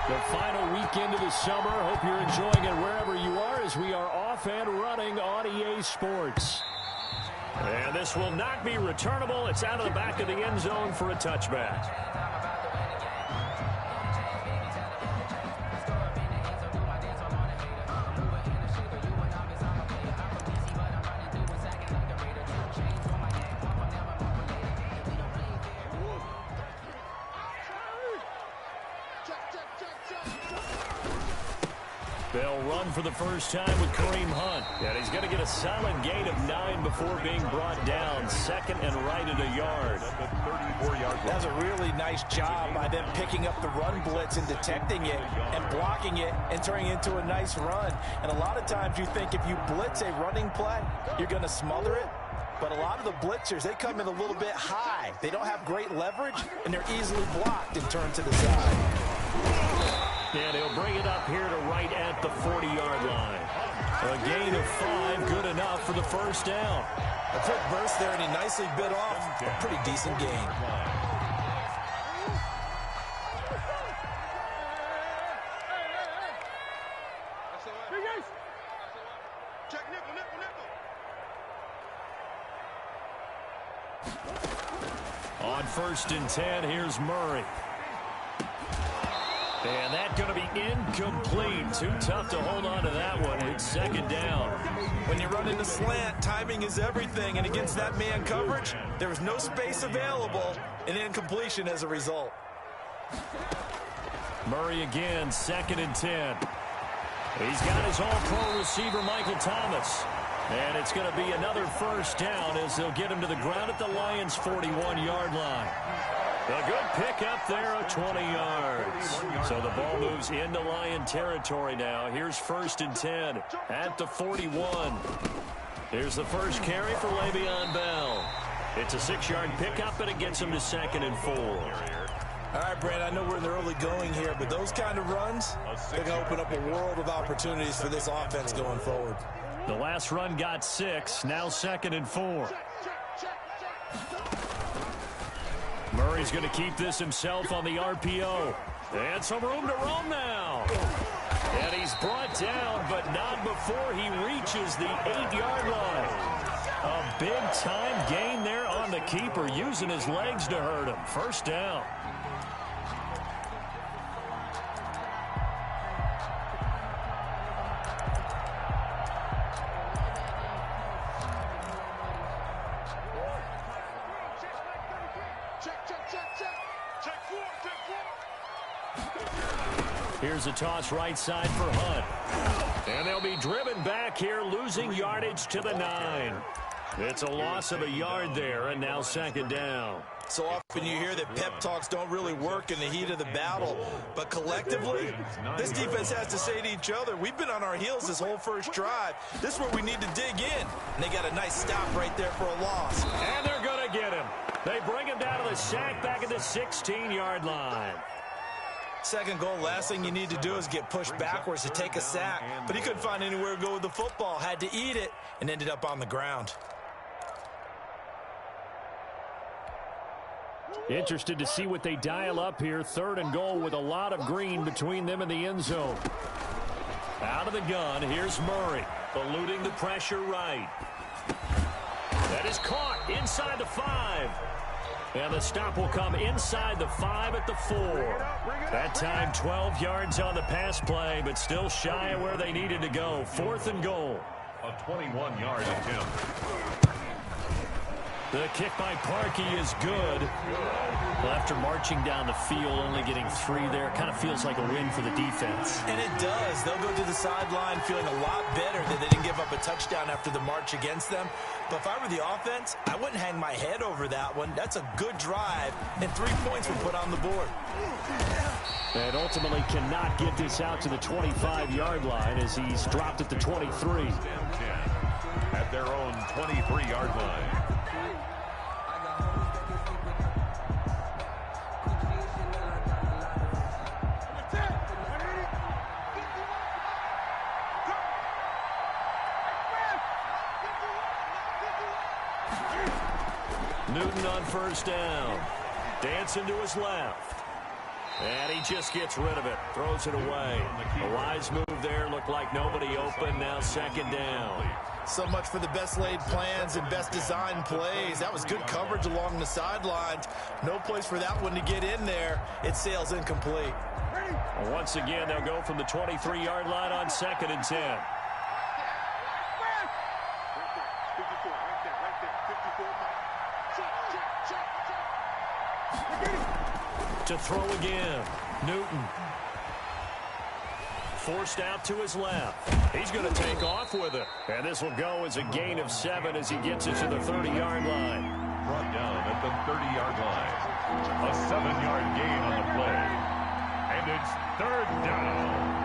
The final weekend of the summer. Hope you're enjoying it wherever you are as we are off and running on EA Sports. And this will not be returnable. It's out of the back of the end zone for a touchback. They'll run for the first time with Kareem Hunt. And he's going to get a solid gain of 9 before being brought down. Second and right at a yard. That's a really nice job by them picking up the run blitz and detecting it and blocking it and turning it into a nice run. And a lot of times you think if you blitz a running play, you're going to smother it. But a lot of the blitzers, they come in a little bit high. They don't have great leverage, and they're easily blocked and turned to the side. And he'll bring it up here to right at the 40-yard line. A gain of 5, good enough for the first down. A quick burst there, and he nicely bit off a pretty decent gain. On 1st and 10, here's Murray. And that's going to be incomplete. Too tough to hold on to that one. It's second down. When you run into slant, timing is everything. And against that man coverage, there was no space available, and incompletion as a result. Murray again, 2nd and 10. He's got his all-pro receiver, Michael Thomas. And it's going to be another first down as they'll get him to the ground at the Lions' 41-yard line. A good pickup there of 20 yards. So the ball moves into Lion territory now. Here's 1st and 10 at the 41. Here's the first carry for Le'Veon Bell. It's a 6-yard pickup, and it gets him to 2nd and 4. All right, Brent, I know we're in the early going here, but those kind of runs, they're going to open up a world of opportunities for this offense going forward. The last run got 6, now 2nd and 4. Murray's going to keep this himself on the RPO. And some room to roam now. And he's brought down, but not before he reaches the 8-yard line. A big-time gain there on the keeper, using his legs to hurt him. First down. Here's a toss right side for Hunt. And they'll be driven back here, losing yardage to the 9. It's a loss of a yard there, and now 2nd down. So often you hear that pep talks don't really work in the heat of the battle. But collectively, this defense has to say to each other, we've been on our heels this whole first drive. This is where we need to dig in. And they got a nice stop right there for a loss. And they're going to get him. They bring him down to the sack back at the 16-yard line. 2nd goal, last thing you need to do is get pushed backwards to take a sack. But he couldn't find anywhere to go with the football, had to eat it, and ended up on the ground. Interested to see what they dial up here. 3rd and goal with a lot of green between them and the end zone. Out of the gun, here's Murray, eluding the pressure right. That is caught inside the 5. And the stop will come inside the 5 at the 4. That time 12 yards on the pass play, but still shy of where they needed to go. 4th and goal. A 21-yard attempt. The kick by Parkey is good. Well, after marching down the field, only getting 3 there, kind of feels like a win for the defense. And it does. They'll go to the sideline feeling a lot better that they didn't give up a touchdown after the march against them. But if I were the offense, I wouldn't hang my head over that one. That's a good drive, and 3 points were put on the board. And ultimately cannot get this out to the 25-yard line as he's dropped at the 23. At their own 23-yard line. Newton on 1st down. Dancing to his left. And he just gets rid of it. Throws it away. A wise move there. Looked like nobody open. Now second down. So much for the best laid plans and best designed plays. That was good coverage along the sidelines. No place for that one to get in there. It sails incomplete. Well, once again, they'll go from the 23-yard line on second and 10. To throw again. Newton. Forced out to his left. He's going to take off with it. And this will go as a gain of 7 as he gets it to the 30-yard line. Brought down at the 30-yard line. A 7-yard gain on the play. And it's third down.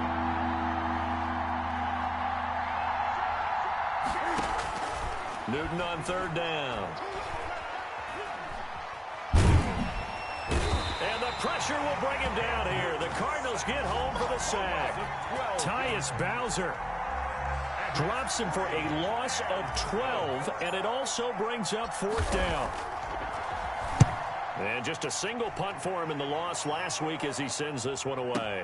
Newton on third down. And the pressure will bring him down here. The Cardinals get home for the sack. Tyus Bowser drops him for a loss of 12, and it also brings up fourth down. And just a single punt for him in the loss last week as he sends this one away.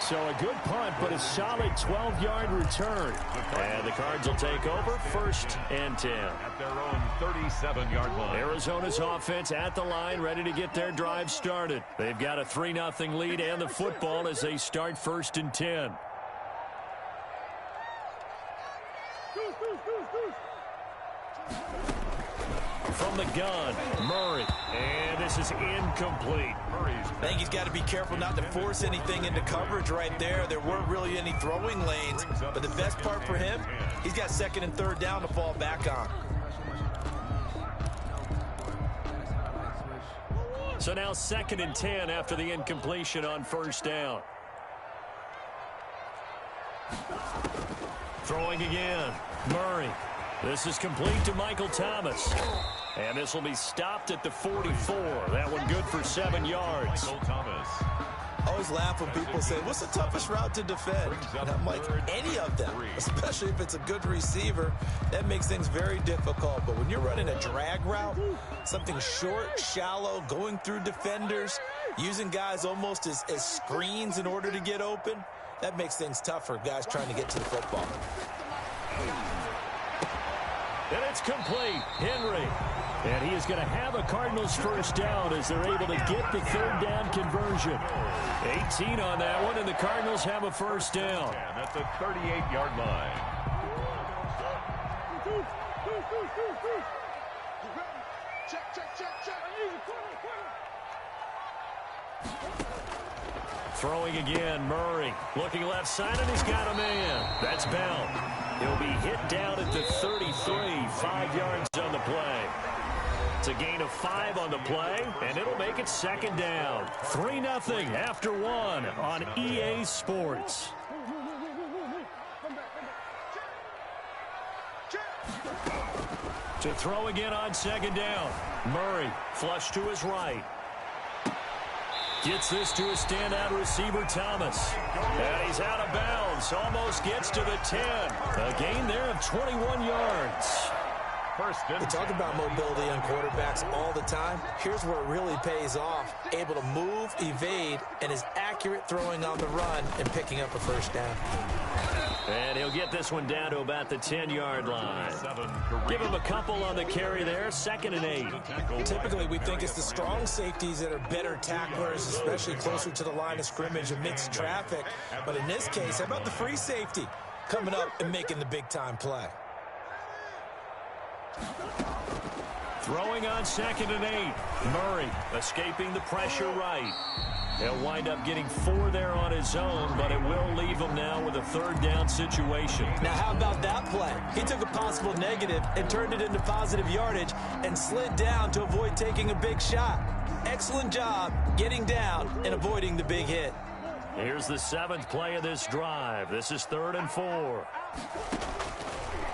So a good punt, but a solid 12-yard return. And the Cards will take over first and 10. At their own 37-yard line. Arizona's offense at the line, ready to get their drive started. They've got a 3-0 lead and the football as they start first and 10. From the gun, Murray. And this is incomplete. I think he's got to be careful not to force anything into coverage right there. There weren't really any throwing lanes. But the best part for him, he's got second and third down to fall back on. So now second and 10 after the incompletion on first down. Throwing again. Murray. This is complete to Michael Thomas. And this will be stopped at the 44. That one good for 7 yards. Michael Thomas. I always laugh when people say, what's the toughest route to defend? And I'm like, any of them, especially if it's a good receiver. That makes things very difficult. But when you're running a drag route, something short, shallow, going through defenders, using guys almost as screens in order to get open, that makes things tough for guys trying to get to the football. And it's complete. Henry. And he is going to have a Cardinals first down as they're able to get the third down conversion. 18 on that one, and the Cardinals have a first down. And at the 38-yard line. Throwing again, Murray. Looking left side, and he's got a man. That's Bell. He'll be hit down at the 33, 5 yards on the play. It's a gain of 5 on the play, and it'll make it second down. 3-0 after 1 on EA Sports. To throw again on second down. Murray flush to his right. Gets this to a standout receiver, Thomas. And he's out of bounds. Almost gets to the 10. A gain there of 21 yards. We talk about mobility on quarterbacks all the time. Here's where it really pays off. Able to move, evade, and is accurate throwing on the run and picking up a first down. And he'll get this one down to about the 10-yard line. Give him a couple on the carry there. 2nd and 8. Typically, we think it's the strong safeties that are better tacklers, especially closer to the line of scrimmage amidst traffic. But in this case, how about the free safety coming up and making the big-time play? Throwing on 2nd and 8. Murray escaping the pressure right. He'll wind up getting 4 there on his own, but it will leave him now with a third down situation. Now, how about that play? He took a possible negative and turned it into positive yardage and slid down to avoid taking a big shot. Excellent job getting down and avoiding the big hit. Here's the 7th play of this drive. This is 3rd and 4.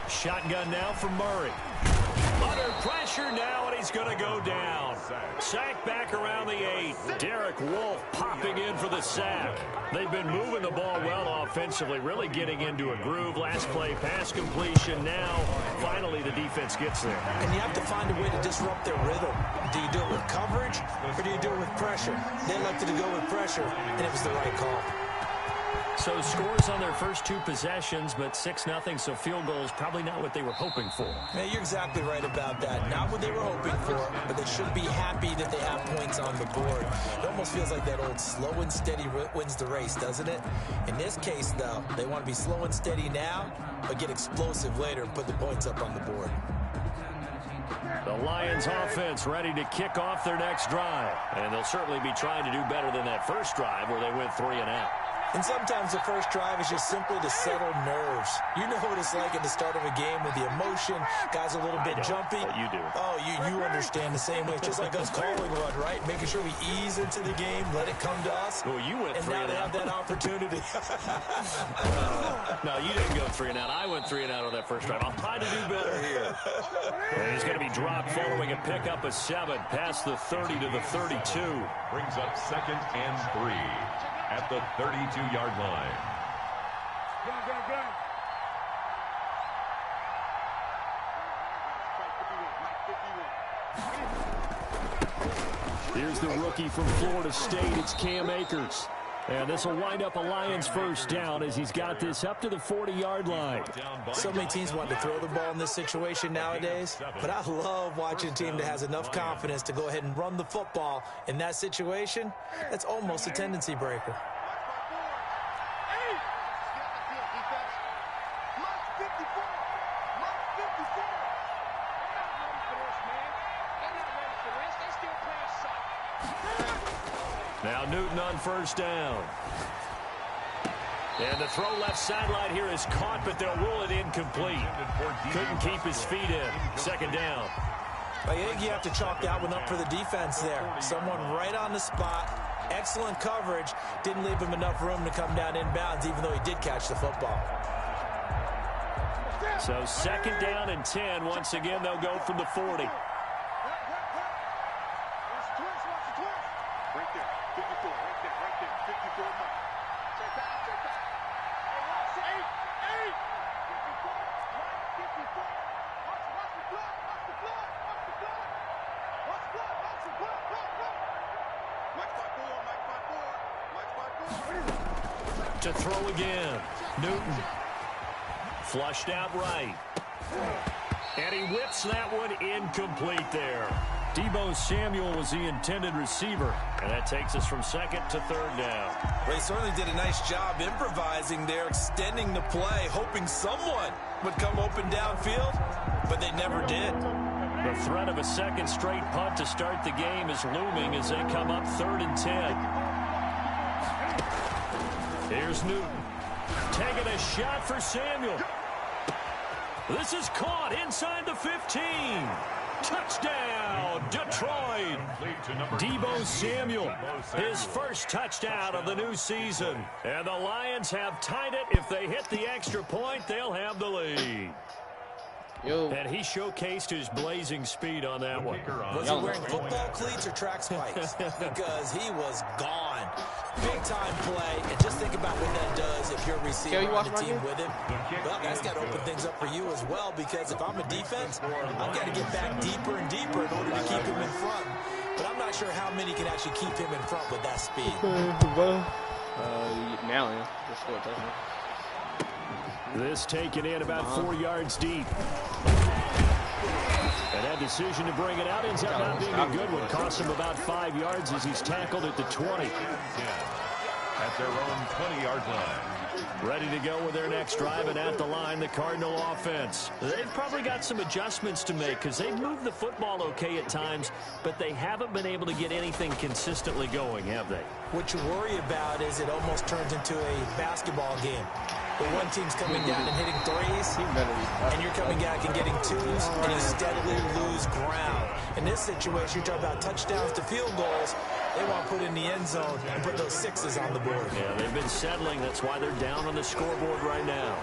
Shotgun now from Murray. Under pressure now, and he's going to go down. Sack back around the 8. Derek Wolfe popping in for the sack. They've been moving the ball well offensively, really getting into a groove. Last play, pass completion. Now, finally, the defense gets there. And you have to find a way to disrupt their rhythm. Do you do it with coverage, or do you do it with pressure? They elected to go with pressure, and it was the right call. So scores on their first 2 possessions, but 6-0, so field goal is probably not what they were hoping for. Yeah, you're exactly right about that. Not what they were hoping for, but they should be happy that they have points on the board. It almost feels like that old slow and steady wins the race, doesn't it? In this case, though, they want to be slow and steady now, but get explosive later and put the points up on the board. The Lions offense ready to kick off their next drive. And they'll certainly be trying to do better than that first drive where they went 3 and out. And sometimes the first drive is just simply to settle nerves. You know what it's like at the start of a game with the emotion. Guys a little bit jumpy. But you do. Oh, you understand the same way. It's just like us calling one, right? Making sure we ease into the game, let it come to us. Well, you went 3 and out. And now they have that opportunity. No, you didn't go 3 and out. I went 3 and out on that first drive. I'll try to do better here. And he's going to be dropped following a pickup of 7 past the 30 to the 32. Brings up 2nd and 3 at the 32-yard line. Here's the rookie from Florida State. It's Cam Akers. And this will wind up a Lions first down as he's got this up to the 40-yard line. So many teams want to throw the ball in this situation nowadays, but I love watching a team that has enough confidence to go ahead and run the football. In that situation, that's almost a tendency breaker. Now Newton on first down. And the throw left sideline here is caught, but they'll rule it incomplete. Couldn't keep his feet in. 2nd down. I think you have to chalk that one up for the defense there. Someone right on the spot. Excellent coverage. Didn't leave him enough room to come down inbounds, even though he did catch the football. So 2nd down and 10. Once again, they'll go from the 40. To throw again. Newton. Flushed out right. And he whips that one incomplete there. Deebo Samuel was the intended receiver. And that takes us from 2nd to 3rd down. They certainly did a nice job improvising there, extending the play, hoping someone would come open downfield, but they never did. The threat of a 2nd straight punt to start the game is looming as they come up 3rd and 10. Here's Newton. Taking a shot for Samuel. This is caught inside the 15. Touchdown, Detroit. Deebo Samuel, his first touchdown of the new season. And the Lions have tied it. If they hit the extra point, they'll have the lead. And he showcased his blazing speed on that one. Was he wearing football cleats or track spikes? Because he was gone. Big-time play. And just think about what that does if you're a receiver on the team with him. Well, that's got to open things up for you as well, because if I'm a defense, I've got to get back deeper and deeper in order to keep him in front. But I'm not sure how many can actually keep him in front with that speed. Now, yeah. Just score a touchdown. This taken in about 4 yards deep. And that decision to bring it out ends up not being a good one. Cost him about 5 yards as he's tackled at the 20. At their own 20-yard line. Ready to go with their next drive, and at the line, the Cardinal offense. They've probably got some adjustments to make because they've moved the football okay at times, but they haven't been able to get anything consistently going, have they? What you worry about is it almost turns into a basketball game. Where one team's coming down and hitting threes, and you're coming back and getting twos, and you steadily lose ground. In this situation, you're talking about touchdowns to field goals. They want to put in the end zone and put those 6s on the board. Yeah, they've been settling. That's why they're down on the scoreboard right now.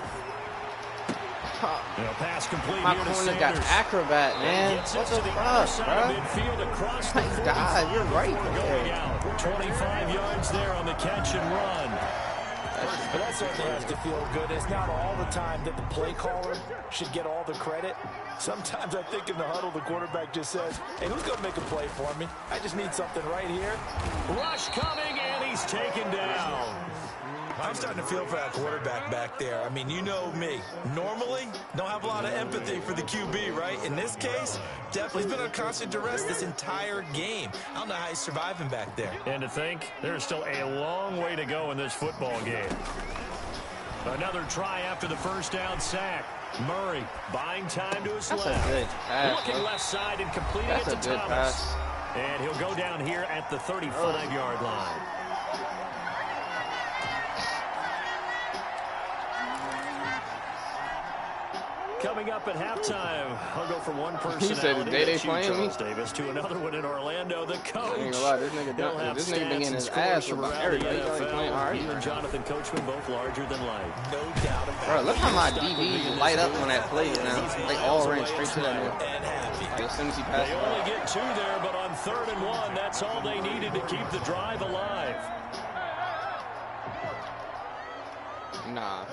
Pass complete My here to corner got Sanders. acrobat, man. What the fuck, bro? Midfield across the My God, you're right going there. out. 25 yards there on the catch and run. But that certainly has to feel good. It's not all the time that the play caller should get all the credit. Sometimes I think in the huddle, the quarterback just says, hey, who's going to make a play for me? I just need something right here. Rush coming, and he's taken down. I'm starting to feel for that quarterback back there. I mean, you know me. Normally, don't have a lot of empathy for the QB, right? In this case, definitely he's been on constant duress this entire game. I don't know how he's surviving back there. And to think, there's still a long way to go in this football game. Another try after the first down sack. Murray buying time to his left. That's a good pass. Looking left side and completing That's it a to good Thomas. pass. And he'll go down here at the 35-yard line. Coming up at halftime, I'll go from one personality He said the day they playing me? Charles Davis to another one in Orlando. The coach. I ain't gonna lie, this nigga been getting his ass from about around everybody. the He NFL. playing all right. He and Jonathan Coachman both larger than life. No doubt about it. Bro, look how my DBs light up on that play now. They all ran straight to that nigga. And happy. Like, as soon as he passed They the only ball. get two there, but on 3rd and 1, that's all they needed to keep the drive alive. Nah.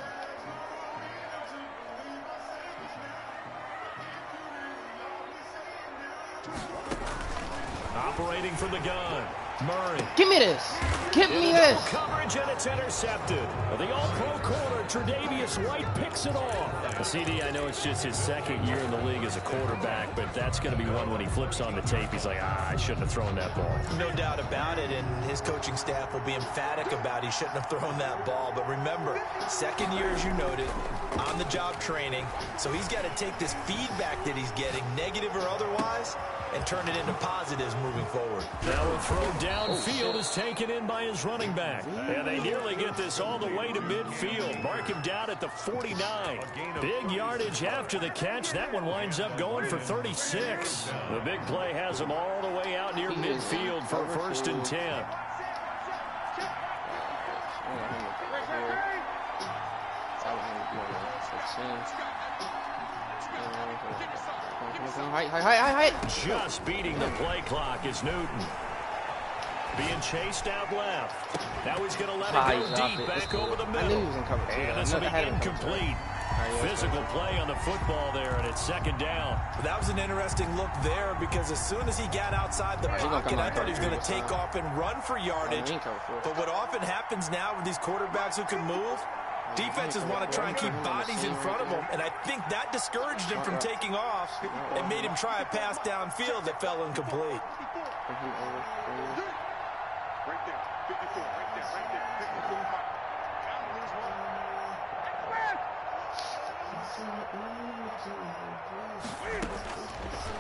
Operating from the gun, Murray. Give me this. Give me Double this. coverage, and it's intercepted. The all-pro corner, Tre'Davious White, picks it off. CD, I know it's just his second year in the league as a quarterback, but that's going to be one when he flips on the tape. He's like, I shouldn't have thrown that ball. No doubt about it, and his coaching staff will be emphatic about he shouldn't have thrown that ball. But remember, second year, as you noted, on-the-job training, so he's got to take this feedback that he's getting, negative or otherwise, and turn it into positives moving forward. Now a throw downfield is taken in by his running back. And they nearly get this all the way to midfield. Mark him down at the 49. Big yardage after the catch. That one winds up going for 36. The big play has him all the way out near midfield for a 1st and 10. Height. Just beating the play clock is Newton. Being chased out left. Now he's going to let it go deep back over the middle. I knew he was in cover. And this will be incomplete. Physical play on the football there, and it's 2nd down. That was an interesting look there because as soon as he got outside the pocket, I thought he was going to take off and run for yardage. But what often happens now with these quarterbacks who can move, defenses want to try and keep bodies in front of them, and I think that discouraged him from taking off and made him try a pass downfield that fell incomplete.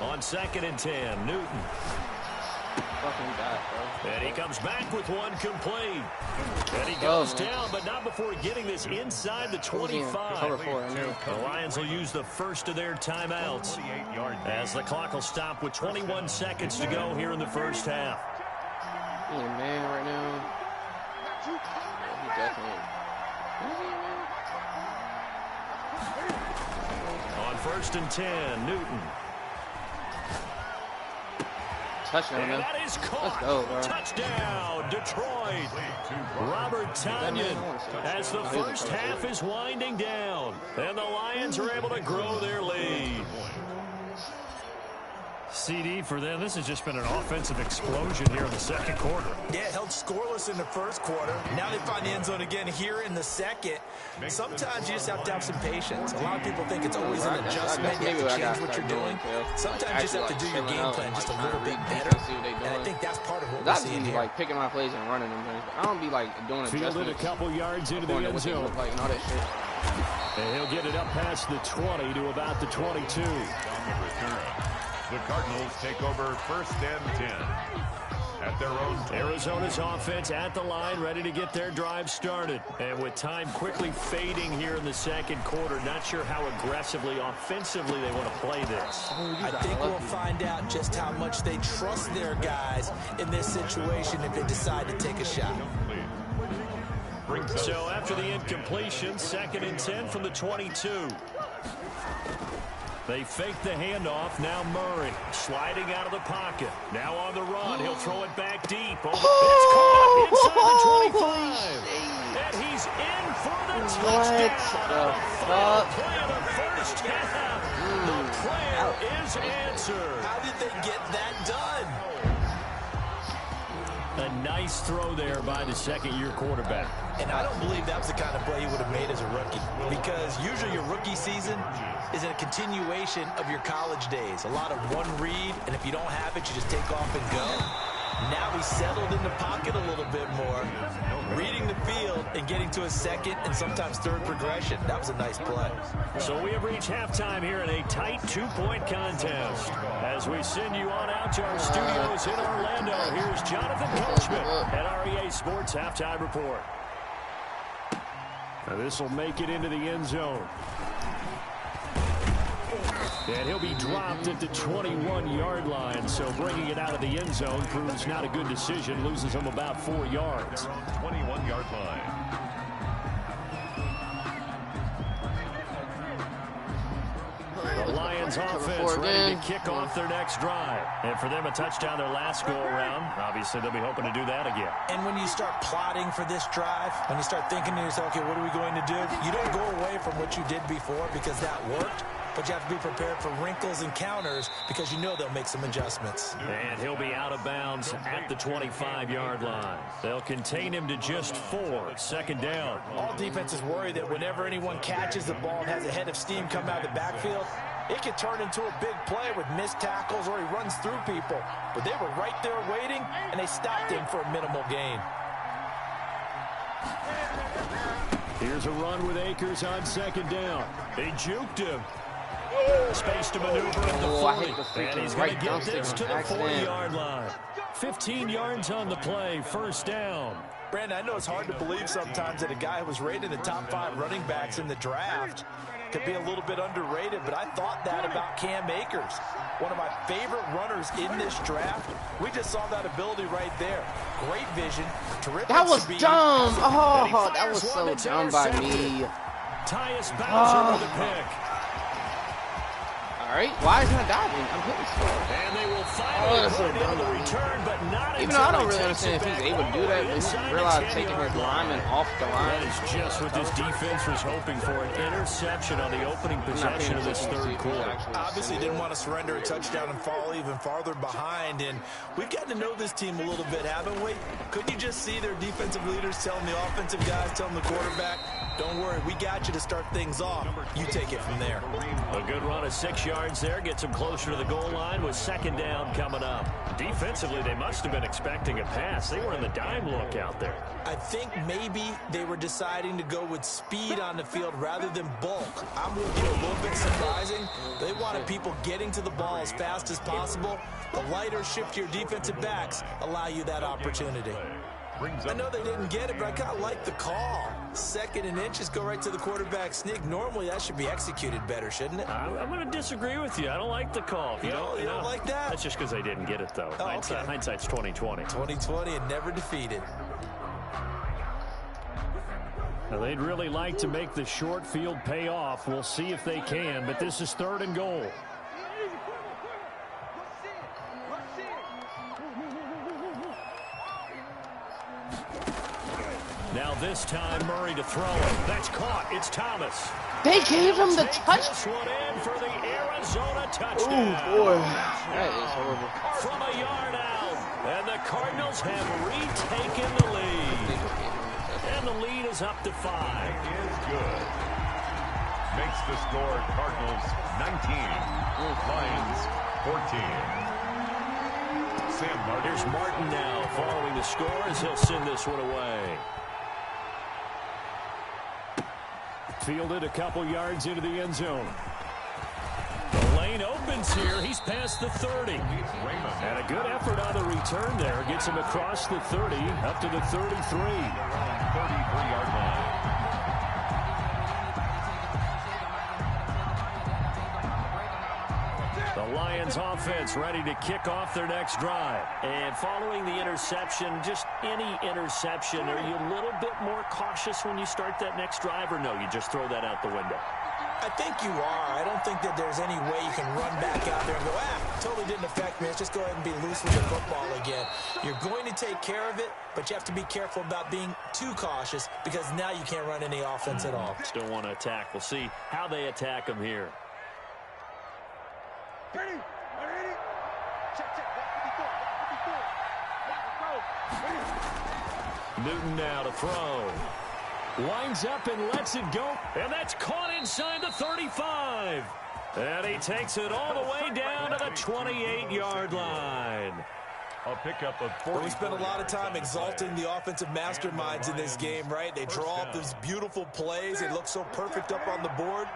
On 2nd and 10, Newton. And he comes back with one complete. And he goes down, but not before getting this inside the 25. The Lions will use the first of their timeouts as the clock will stop with 21 seconds to go here in the first half. He a man right now. He definitely. On 1st and 10, Newton. Touchdown, And man. that is caught. Let's go, bro. Touchdown, Detroit. Robert Tonyan as the first half is winding down. And the Lions are able to grow their lead. CD for them, this has just been an offensive explosion here in the 2nd quarter. Yeah, held scoreless in the 1st quarter. Now they find the end zone again here in the 2nd. Sometimes you just have to have some patience. A lot of people think it's always an adjustment. You have to change what you're doing. Sometimes you just have to do your game plan just a little bit better. And I think that's part of what we're seeing here. Like picking my plays and running them things. I don't be like doing adjustments. Fielded a couple yards into the end zone. Like, and all that shit. And he'll get it up past the 20 to about the 22. The Cardinals take over 1st and 10 at their own. Arizona's offense at the line, ready to get their drive started. And with time quickly fading here in the 2nd quarter, not sure how aggressively, offensively they want to play this. I think we'll find out just how much they trust their guys in this situation if they decide to take a shot. So after the incompletion, 2nd and 10 from the 22. They fake the handoff. Now Murray sliding out of the pocket. Now on the run. He'll throw it back deep. It's caught inside the 25. And he's in for the touchdown. What the fuck? Play of the first half. The prayer is answered. How did they get that done? A nice throw there by the second-year quarterback. And I don't believe that was the kind of play he would have made as a rookie, because usually your rookie season is a continuation of your college days. A lot of one read, and if you don't have it, you just take off and go. Now he's settled in the pocket a little bit more, reading the field and getting to a second and sometimes third progression. That was a nice play. So we have reached halftime here in a tight two-point contest. As we send you on out to our studios in Orlando, here's Jonathan Coachman at REA Sports Halftime Report. Now this will make it into the end zone. And he'll be dropped at the 21-yard line, so bringing it out of the end zone proves not a good decision. Loses him about 4 yards. 21-yard line. The Lions offense ready to kick off their next drive. And for them, a touchdown their last go-around. Obviously, they'll be hoping to do that again. And when you start plotting for this drive, when you start thinking to yourself, okay, what are we going to do? You don't go away from what you did before because that worked. But you have to be prepared for wrinkles and counters because you know they'll make some adjustments. And he'll be out of bounds at the 25-yard line. They'll contain him to just 4. Second down. All defenses worry that whenever anyone catches the ball and has a head of steam come out of the backfield, it could turn into a big play with missed tackles or he runs through people. But they were right there waiting, and they stopped him for a minimal gain. Here's a run with Akers on second down. They juked him. Space to maneuver at the 40. And he's going to get this to the 40-yard line. 15 yards on the play, first down. Brandon, I know it's hard to believe sometimes that a guy who was rated in the top 5 running backs in the draft could be a little bit underrated, but I thought that about Cam Akers. One of my favorite runners in this draft. We just saw that ability right there. Great vision, terrific That was speed. dumb. Oh, that was so dumb by me. Tyus Bowser with the pick. All right, why is that diving? I'm hitting slow. And they will finally so put in the return, but not even though I don't really understand if he's able to do that, but he realized taking his lineman off the line. That is just what this defense was hoping for, an interception on the opening possession of this third quarter. Obviously didn't want to surrender a touchdown and fall even farther behind, and we've gotten to know this team a little bit, haven't we? Couldn't you just see their defensive leaders telling the offensive guys, telling the quarterback, don't worry, we got you to start things off. You take it from there. A good run of 6 yards there, gets them closer to the goal line with second down coming up. Defensively, they must have been expecting a pass. They were in the dime look out there. I think maybe they were deciding to go with speed on the field rather than bulk. I'm looking a little bit surprising. They wanted people getting to the ball as fast as possible. The lighter, shiftier defensive backs allow you that opportunity. I know they didn't get it, but I kind of like the call. Second and inches, go right to the quarterback sneak. Normally, that should be executed better, shouldn't it? I'm going to disagree with you. I don't like the call. You don't like that? That's just because they didn't get it, though. Oh, okay. Hindsight's 20/20. 20/20 and never defeated. Now, they'd really like to make the short field pay off. We'll see if they can, but this is third and goal. Now this time Murray to throw it. That's caught. It's Thomas. They gave him the touch. This one in for the Arizona touchdown. Oh boy, that is horrible. From a yard out, and the Cardinals have retaken the lead. And the lead is up to 5. Is good. Makes the score Cardinals 19, Lions 14. Sam Martin. Here's Martin now following the score as he'll send this one away. Fielded a couple yards into the end zone. The lane opens here. He's past the 30. And a good effort on the return there. Gets him across the 30 up to the 33. 33-yard line. The Lions offense ready to kick off their next drive. And following the interception, just any interception, are you a little bit more cautious when you start that next drive, or no, you just throw that out the window? I think you are. I don't think that there's any way you can run back out there and go, totally didn't affect me. Let's just go ahead and be loose with the football again. You're going to take care of it, but you have to be careful about being too cautious because now you can't run any offense at all. Still want to attack. We'll see how they attack him here. Ready? Check. Newton now to throw. Winds up and lets it go. And that's caught inside the 35. And he takes it all the way down to the 28-yard line. A pickup of 40. Well, we spent a lot of time exalting the offensive masterminds in this game, right? They draw up these beautiful plays. They look so perfect up on the board.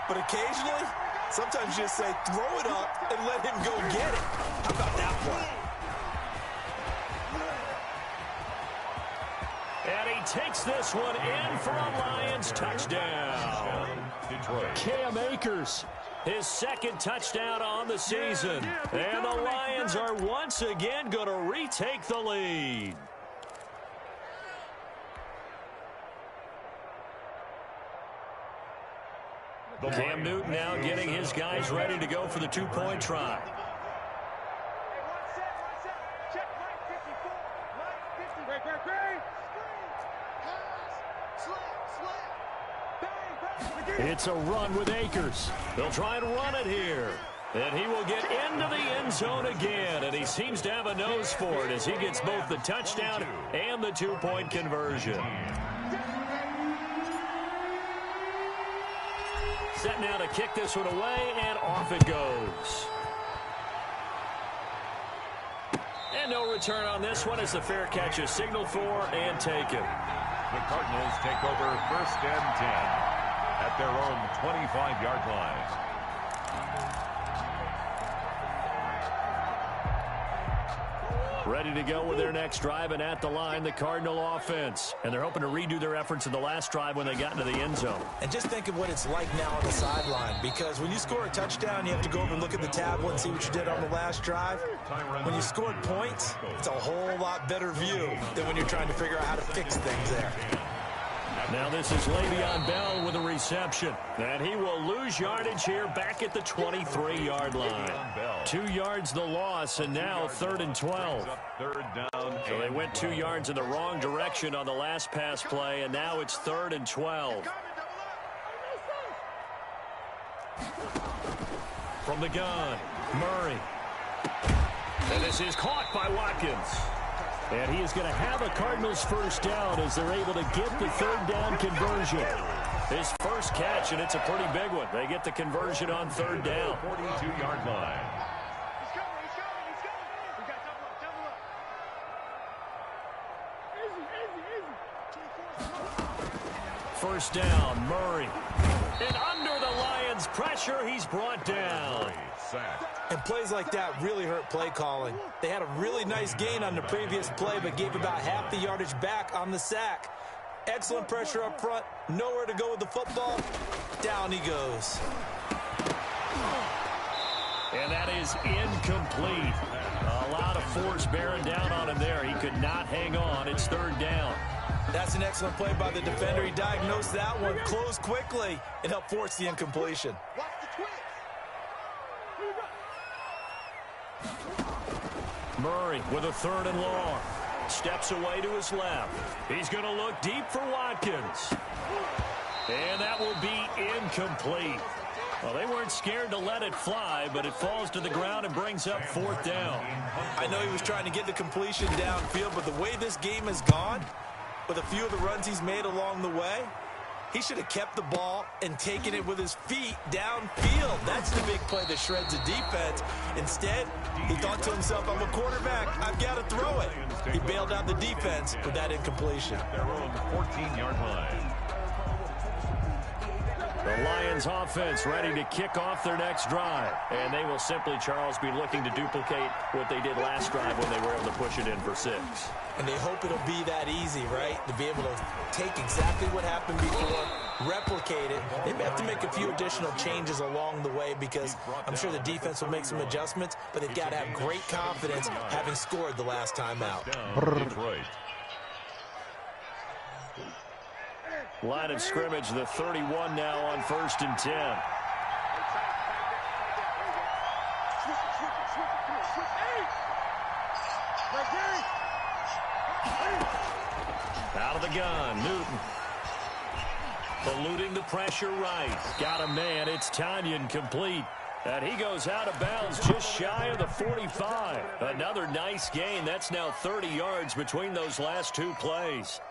But occasionally, sometimes you just say, throw it up and let him go get it. How about that play? And he takes this one in for a Lions touchdown. Detroit. Cam Akers, his second touchdown on the season. And the Lions are once again going to retake the lead. Cam Newton now getting his guys ready to go for the two-point try. It's a run with Akers. They'll try and run it here. And he will get into the end zone again. And he seems to have a nose for it as he gets both the touchdown and the two-point conversion. Set now to kick this one away, and off it goes. And no return on this one as the fair catch is signaled for and taken. The Cardinals take over 1st and 10 at their own 25-yard line. Ready to go with their next drive, and at the line, the Cardinal offense. And they're hoping to redo their efforts in the last drive when they got into the end zone. And just think of what it's like now on the sideline, because when you score a touchdown, you have to go over and look at the tablet and see what you did on the last drive. When you scored points, it's a whole lot better view than when you're trying to figure out how to fix things there. Now this is Le'Veon Bell with a reception. And he will lose yardage here back at the 23-yard line. 2 yards the loss, and now 3rd and 12. So they went 2 yards in the wrong direction on the last pass play, and now it's 3rd and 12. From the gun, Murray. And this is caught by Watkins. And he is going to have a Cardinals first down as they're able to get the 3rd down conversion. His first catch, and it's a pretty big one. They get the conversion on 3rd down. 42-yard line. First down, Murray. And under the Lions' pressure, he's brought down. And plays like that really hurt play calling. They had a really nice gain on the previous play, but gave about half the yardage back on the sack. Excellent pressure up front. Nowhere to go with the football. Down he goes. And that is incomplete. A lot of force bearing down on him there. He could not hang on. It's 3rd down. That's an excellent play by the defender. He diagnosed that one, closed quickly, and helped force the incompletion. Murray with a 3rd and long. Steps away to his left. He's going to look deep for Watkins. And that will be incomplete. Well, they weren't scared to let it fly, but it falls to the ground and brings up 4th down. I know he was trying to get the completion downfield, but the way this game has gone, with a few of the runs he's made along the way, he should have kept the ball and taken it with his feet downfield. That's the big play that shreds the defense. Instead, he thought to himself, I'm a quarterback. I've got to throw it. He bailed out the defense with that incompletion. Their own 14-yard line. The Lions offense ready to kick off their next drive. And they will simply, Charles, be looking to duplicate what they did last drive when they were able to push it in for 6. And they hope it'll be that easy, right? To be able to take exactly what happened before, replicate it. They may have to make a few additional changes along the way because I'm sure the defense will make some adjustments, but they've got to have great confidence having scored the last time out. Detroit. Line of scrimmage, the 31 now on 1st and 10. Out of the gun, Newton. Eluding the pressure right. Got a man, it's Tanyan complete. And he goes out of bounds just shy of the 45. Another nice gain. That's now 30 yards between those last two plays.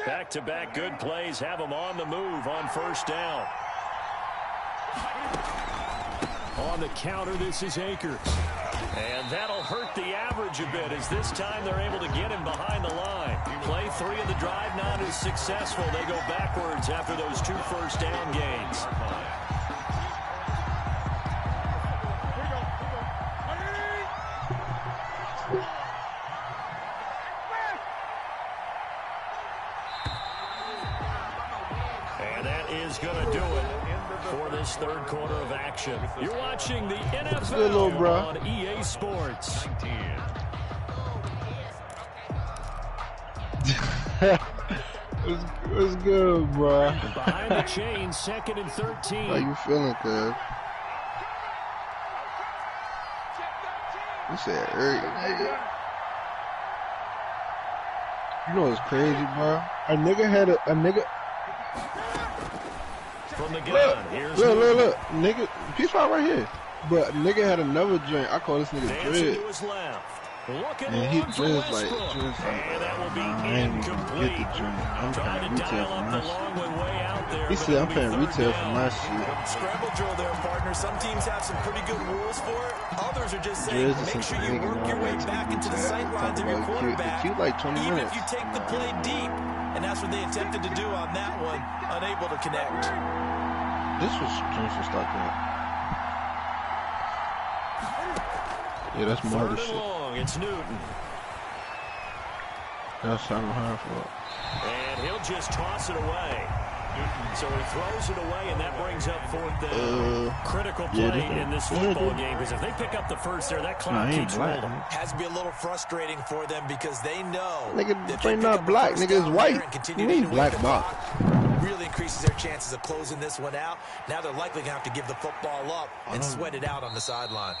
Back-to-back good plays have him on the move on 1st down. On the counter, this is Akers. And that'll hurt the average a bit as this time they're able to get him behind the line. Play 3 of the drive not as successful. They go backwards after those 2 first down gains. And that is going to do it for this 3rd quarter of action. You're watching the NFL on EA Sports. What's good, bro? Behind the chain, 2nd and 13. How you feeling, cuz? You said early, nigga. You know what's crazy, bro? A nigga had a nigga. From the gun, here's look. Nigga, peace out right here. But nigga had another joint. I call this nigga Dread. And he just like, and that will be incomplete. Get the joint. I'm paying retail for my shit. He said I'm paying retail for my shit. Scramble drill there, partner. Some teams have some pretty good rules for it. Others are just saying, make sure you work your way back into the sight lines of your quarterback, like 20 even minutes. if you take the play deep. And that's what they attempted to do on that one, unable to connect. This was Jones was stuck in. Yeah, that's more of the shit. Long, it's Newton. That's something hard for it. And he'll just toss it away. So he throws it away, and that brings up 4th down. Critical play in this football game, because if they pick up the first there, that clock keeps rolling. Has to be a little frustrating for them because they know nigga, they not black, nigga, it's white. You need black box. Really increases their chances of closing this one out. Now they're likely going to have to give the football up and sweat it out on the sideline.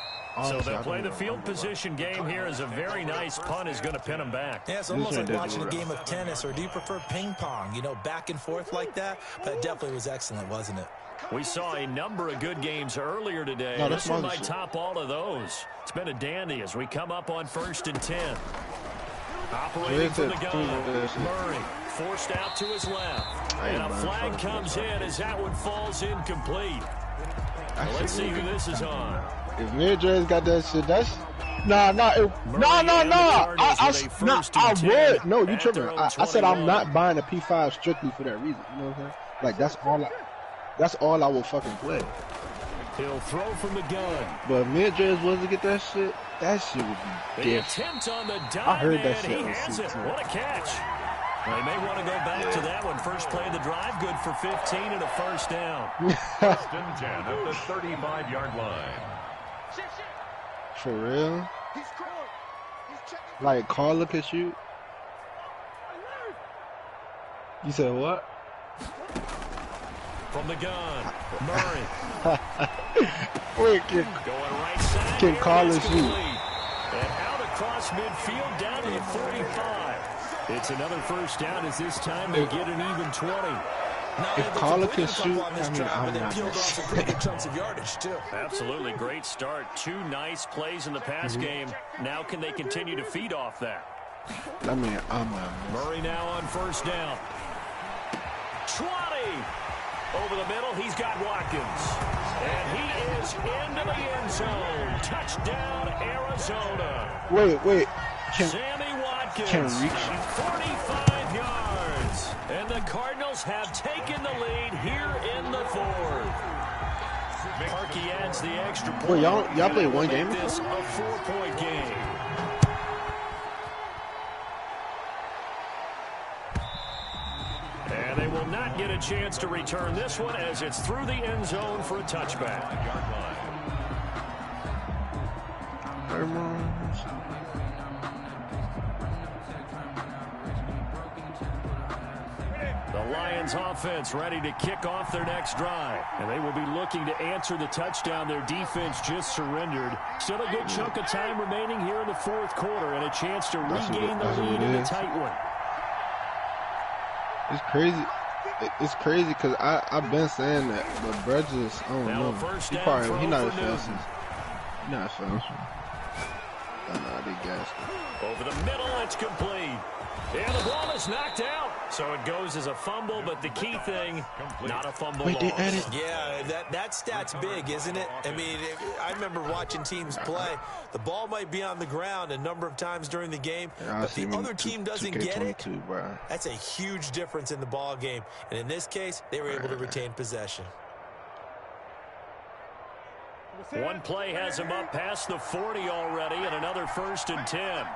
So they'll play the field position game here as a very nice punt is going to pin them back. Yeah, it's almost like watching a game of tennis, or do you prefer ping pong? You know, back and forth like that? But it definitely was excellent, wasn't it? We saw a number of good games earlier today. No, this one might top all of those. It's been a dandy as we come up on 1st and 10. Operating from the gun, Murray forced out to his left. And a flag comes in as that one falls incomplete. Let's see who this is on. If Mid-Dre's got that shit, that's I would. No, you tripping. I said I'm not buying a P5 strictly for that reason. You know what I'm saying? Like that's all I will fucking play. He'll throw from the gun. But if Mid-Dre's was to get that shit would be different. I heard that shit on CT. What a catch. They may want to go back to that one. First play of the drive, good for 15 and a 1st down. 1st and 10 at the 35-yard line. For real? Like Carla could shoot? You said what? From the gun, Murray. Wait, can Carla shoot? And out across midfield down to the 45. It's another 1st down as this time they get an even 20. If Carla can shoot, I'm not Absolutely great start. 2 nice plays in the pass game. Now can they continue to feed off that? I mean, Murray now on 1st down. 20. Over the middle, he's got Watkins. And he is into the end zone. Touchdown, Arizona. Wait. Sammy Watkins. Can reach 45 yards. And the Cardinals have taken the lead here in the 4th. Parkey adds the extra point. Wait, y'all play one game? This a 4-point game. And they will not get a chance to return this one as it's through the end zone for a touchback. The Lions offense ready to kick off their next drive. And they will be looking to answer the touchdown their defense just surrendered. Still a good chunk of time remaining here in the fourth quarter and a chance to regain the lead in a tight one. It's crazy. It's crazy because I've been saying that, but bro just, I don't know. He not as fast as, he not as fast. Nah, they gassed him. Over the middle, it's complete. And the ball is knocked out. So it goes as a fumble, but the key thing, not a fumble loss. They added. Yeah, that stat's big, isn't it? I mean, I remember watching teams play. The ball might be on the ground a number of times during the game, but the other team doesn't get it. That's a huge difference in the ball game. And in this case, they were able to retain possession. One play has him up past the 40 already, and another 1st and 10.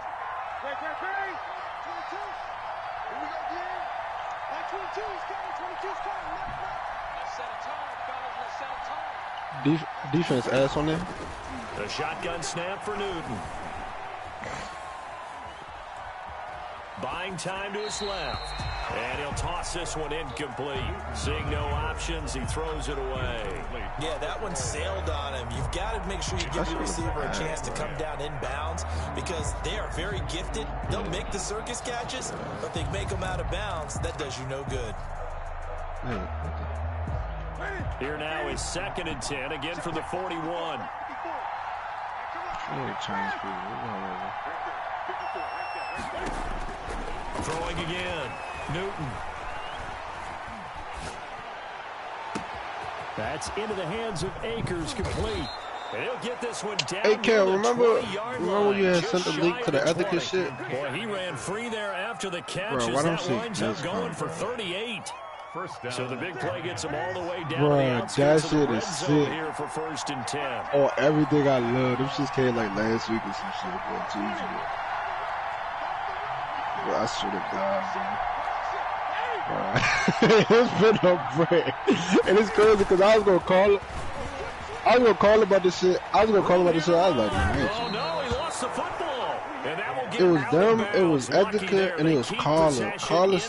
Defense ass on there. The shotgun snap for Newton. Buying time to his left. And he'll toss this one incomplete. Seeing no options, he throws it away. Yeah, that one sailed on him. You've got to make sure you give your receiver a chance to come down inbounds because they are very gifted. They'll make the circus catches, but they make them out of bounds. That does you no good. Here now is 2nd and 10, again from the 41. Throwing again. Newton. That's into the hands of Akers, complete. And he'll get this one down. Hey, Kel, remember when you had sent the link to the Ethica shit? Boy, he ran free there after the catch. Bro, as that winds up going for 38. So the big play gets him all the way down. Bro, to the that shit is sick. Here for 1st and 10. Oh, everything I love. Them shit came like last week or some shit, bro. Tuesday. Bro, I should have died, bro. It's been a break. And it's crazy because I was going to call about this shit. I was like, man, oh, no, he lost the football. And that will get it was them, it was Lucky Ethica, and it was Carla. Carla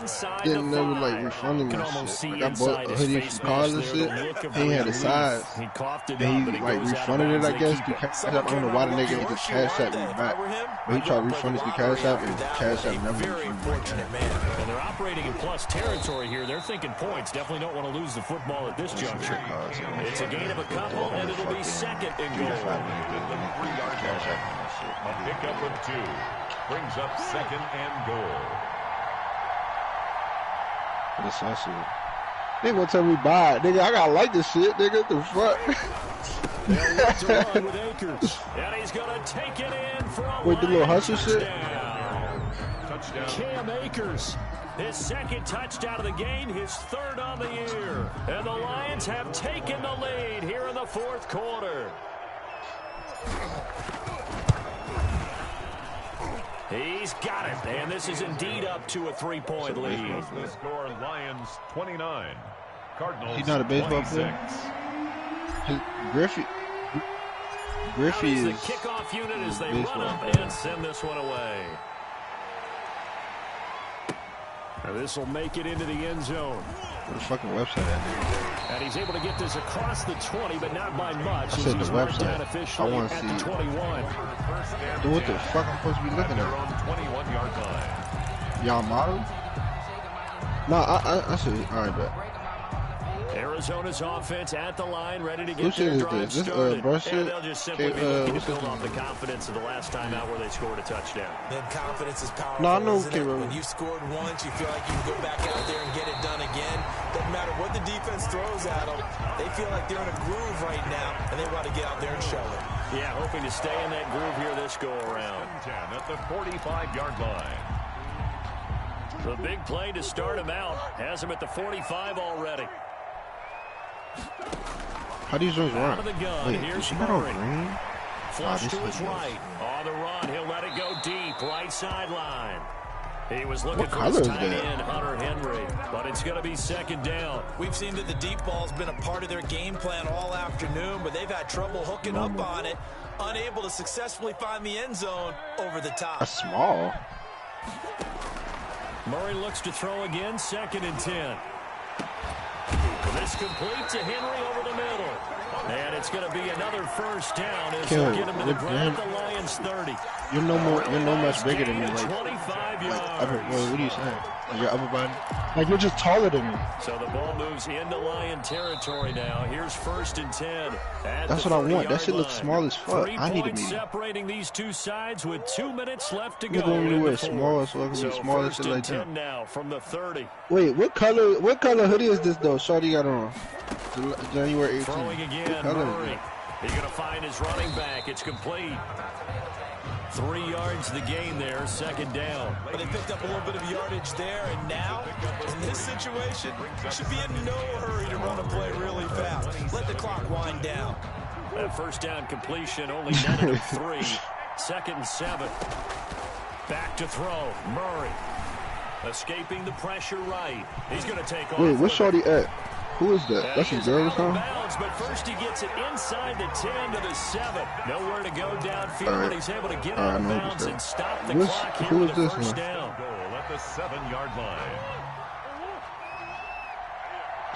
didn't never like five. refunding me shit. Like I bought a hoodie from Carla shit. He had a size. He coughed it And up, he but like it goes refunded it, I guess. out of bounds. Through Cash App. I don't know why the nigga ain't just Cash App me back. But he tried to refund it through Cash App, and Cash App never refunded me back. And they're operating in plus territory here. They're thinking points. Definitely don't want to lose the football at this juncture. It's a gain of a couple, and it'll be 2nd and goal. A pickup of 2 brings up 2nd and goal. That's awesome. They gonna tell me buy it, nigga. I gotta like this shit, nigga. The fuck? They'll look to run with Akers. And he's gonna take it in for a Wait, the little hustle shit? Touchdown. Cam Akers. His 2nd touchdown of the game, his 3rd on the year. And the Lions have taken the lead here in the 4th quarter. He's got it, and this is indeed up to a 3-point lead. The score, Lions 29, Cardinals. He's not a baseball 26. player. Griffey is the kickoff unit as they run up and send this one away. Now this will make it into the end zone. What the fucking website at, nigga? And he's able to get this across the 20, but not by much. I said the website. I want to see. The 21. Dude, what the fuck I'm supposed to be looking at? 21-yard line. Y'all model? Nah, I should. All right, bet. Arizona's offense at the line, ready to get Who shit their is drive this? started. Brush And shit? they'll just simply be looking to build off the confidence of the last time out where they scored a touchdown. Then confidence is powerful. No, I know, isn't it? When you scored once, you feel like you can go back out there and get it done again. Doesn't matter what the defense throws at them. They feel like they're in a groove right now, and they want to get out there and show it. Yeah, hoping to stay in that groove here this go-around. 10 at the 45-yard line. The big play to start him out has him at the 45 already. How do these joints run? Out of the gun. Wait, Here's is he not on Murray. green? Flush this to his is right. On the run, he'll let it go deep. Right sideline. He was looking What for color his is tight that? end, Hunter Henry. But it's going to be 2nd down. We've seen that the deep ball's been a part of their game plan all afternoon, but they've had trouble hooking up on it, unable to successfully find the end zone over the top. That's small. Murray looks to throw again, 2nd and 10. This complete to Henry over the middle. And it's going to be another first down as they'll get him to the ground at the Lions 30. You're no much bigger than me. Like, 25 yards. what are you saying? Like your upper body? Like you're just taller than me. So the ball moves into Lion territory now. Here's 1st and 10. That's what I want. That shit looks small as fuck. I need to be separating these two sides with 2 minutes left to go. Look at me wear small, so I can be small as shit like that. Now from the 30. Wait, what color hoodie is this though? Shorty got on. January 18th. Throwing again, Murray. He's going to find his running back. It's complete. 3 yards the gain there, 2nd down. But they picked up a little bit of yardage there, and now, in this situation, should be in no hurry to run a play really fast. Let the clock wind down. That first down completion, only negative 3. 2nd and 7. Back to throw, Murray. Escaping the pressure right. He's going to take off. Wait, what's Shorty at? Who is that? That's his girl or something? But first he gets it inside the 10 to the 7. Nowhere to go downfield, but he's able to get out of bounds and stop the clock here with the first down. Goal at the 7-yard line.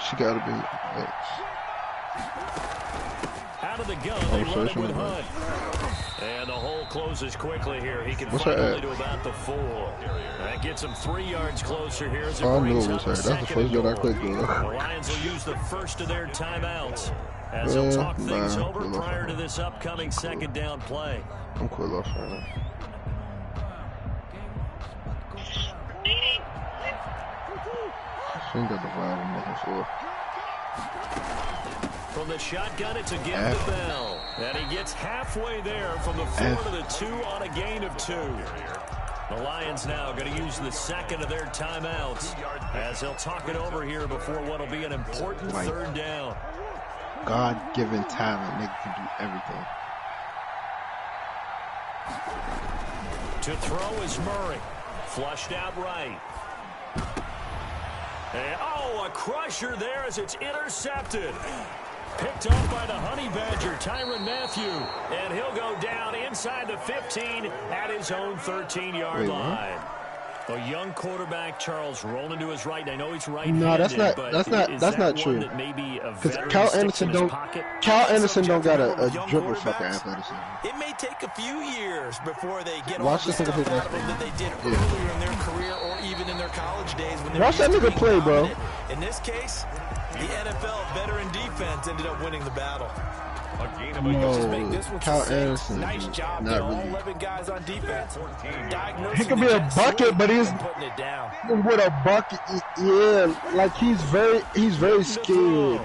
She gotta be. Out of the gun, they run it with Hunt. And the hole closes quickly here. He can finally to about the 4. That gets him 3 yards closer here as it brings up That's the first yard I clicked on. The Lions will use the first of their timeouts as they'll talk things over prior to this upcoming 2nd down play. I'm cool off right now. I think that's the vibe I'm looking for. From the shotgun, it's again to Bell. And he gets halfway there from the 4 to the 2 on a gain of 2. The Lions now going to use the 2nd of their timeouts as they'll talk it over here before what will be an important 3rd down. God-given talent, nigga can do everything. To throw is Murray. Flushed out right. And, a crusher there as it's intercepted. Picked up by the Honey Badger, Tyrann Mathieu. And he'll go down inside the 15 at his own 13-yard line. A young quarterback, Charles, rolling to his right. And I know he's right-handed. No, that's not true. Because Cal Anderson don't got a dribble fucking athleticism. It may take a few years before they get all Watch the this stuff nigga out of them that they did earlier in their career or even in their college days. When watch that nigga play, bro. In this case, the NFL veteran defense ended up winning the battle. No, Cal Anderson. Nice job, not all really. 11 guys on defense. He could be a bucket, but he's putting it down. with a bucket. Yeah, like he's very skilled.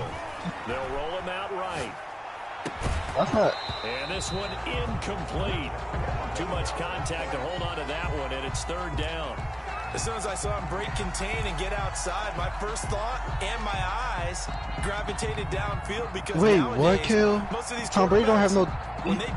They'll roll him out right. That's not. And this one incomplete. Too much contact to hold on to that one, and it's 3rd down. As soon as I saw him break contain and get outside, my first thought and my eyes gravitated downfield because what, Kill? Most of these Tom Brady don't have no.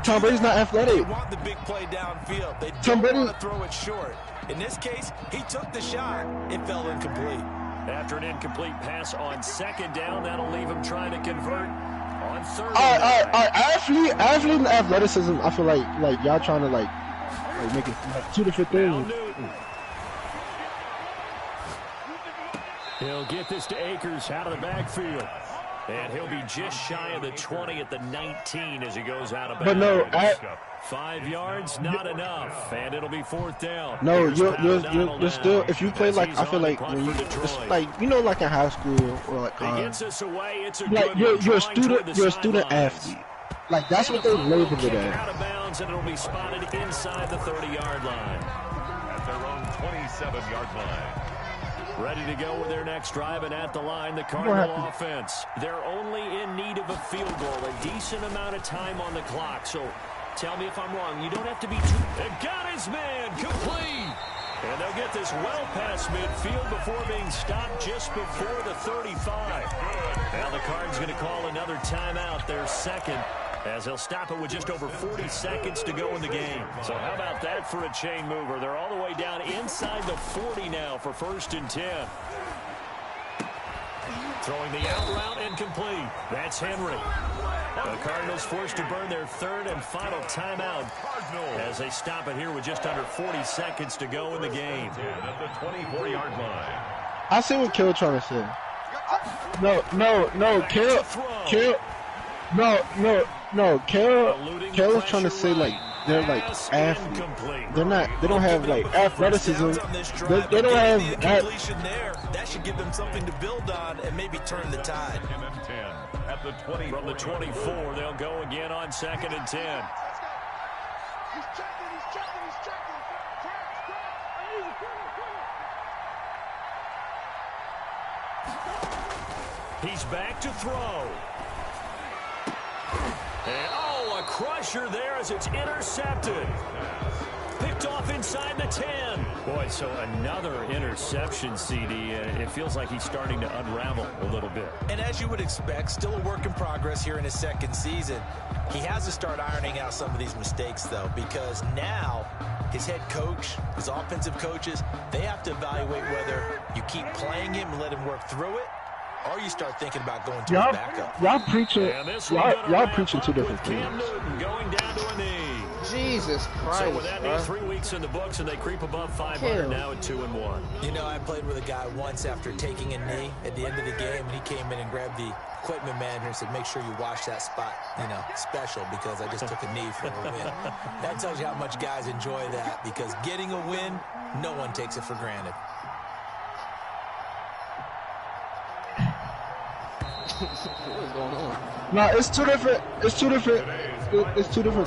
Tom Brady's not athletic. They want the big play downfield. They don't want to throw it short. In this case, he took the shot. It fell incomplete. After an incomplete pass on 2nd down, that'll leave him trying to convert on 3rd. Athlete and athleticism, I feel like y'all trying to like make it like 2 different things. He'll get this to Akers out of the backfield. And he'll be just shy of the 20 at the 19 as he goes out of bounds. But no, 5 yards, not enough, and it'll be 4th down. No, you're still. If you play like, I feel like when it's like like in high school or like college. Like you're a student athlete. Like that's what they label it as. Out of bounds, and it'll be spotted inside the 30-yard line. At their own 27-yard line. Ready to go with their next drive, and at the line, the Cardinal offense. They're only in need of a field goal, a decent amount of time on the clock. So tell me if I'm wrong. You don't have to be too... They got his man, complete. And they'll get this well past midfield before being stopped just before the 35. Now the Card's going to call another timeout, their 2nd, as they'll stop it with just over 40 seconds to go in the game. So how about that for a chain mover? They're all the way down inside the 40 now for 1st and 10. Throwing the out route incomplete. That's Henry. The Cardinals forced to burn their 3rd and final timeout as they stop it here with just under 40 seconds to go in the game. At the 24-yard line. I see what Kill trying to say. Kale was trying to say like they're like athletes. They don't have like athleticism. They don't have incompletion there. That should give them something to build on and maybe turn the tide. At the 20. From the 24, they'll go again on 2nd and 10. He's checking. He's back to throw. And, a crusher there as it's intercepted. Picked off inside the 10. Boy, so another interception, CD. It feels like he's starting to unravel a little bit. And as you would expect, still a work in progress here in his second season. He has to start ironing out some of these mistakes, though, because now his head coach, his offensive coaches, they have to evaluate whether you keep playing him and let him work through it, or you start thinking about going to his backup. Y'all preaching two different things. Going down to a knee. Jesus Christ. So with that knee 3 weeks in the books, and they creep above 500 now at 2-1. You know, I played with a guy once after taking a knee at the end of the game, and he came in and grabbed the equipment manager and said, make sure you wash that spot, special, because I just took a knee for a win. That tells you how much guys enjoy that, because getting a win, no one takes it for granted. What is going on? No, it's two different things.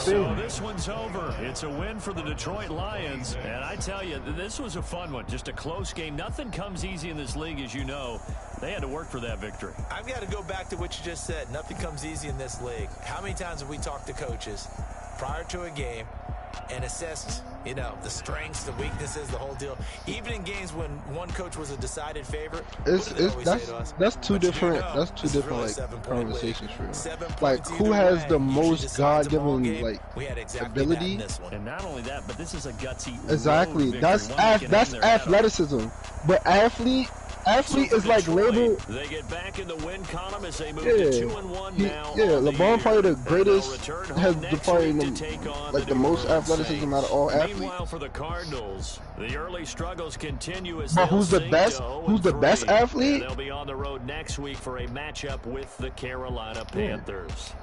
So this one's over. It's a win for the Detroit Lions. And I tell you, this was a fun one. Just a close game. Nothing comes easy in this league, as you know. They had to work for that victory. I've got to go back to what you just said. Nothing comes easy in this league. How many times have we talked to coaches prior to a game and assessed, the strengths, the weaknesses, the whole deal? Even in games when one coach was a decided favorite, that's two different conversations for you. Like, who has the most God-given ability? And not only that, but this is a gutsy. Exactly. That's athleticism. But athlete is like labeled. They get back in the win column as they move to 2-1 now. LeBron probably the greatest, has probably the most athleticism out of all athletes. Meanwhile, for the Cardinals, the early struggles continue as but who's the best? Who's the best athlete? They'll be on the road next week for a matchup with the Carolina Panthers.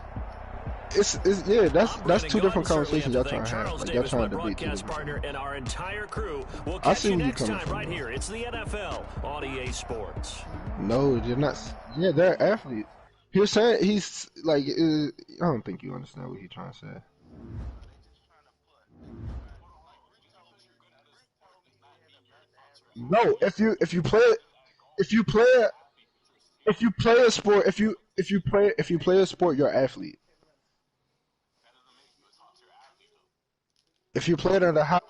That's two different conversations y'all trying to have. Like, y'all trying to debate two different partner and our entire crew. We'll catch you next time right here. It's the NFL on EA Sports. No, you're not. Yeah, they're athletes. He's saying he's like. I don't think you understand what he's trying to say. No, if you play a sport, if you play a sport, you're an athlete. If you play it at a high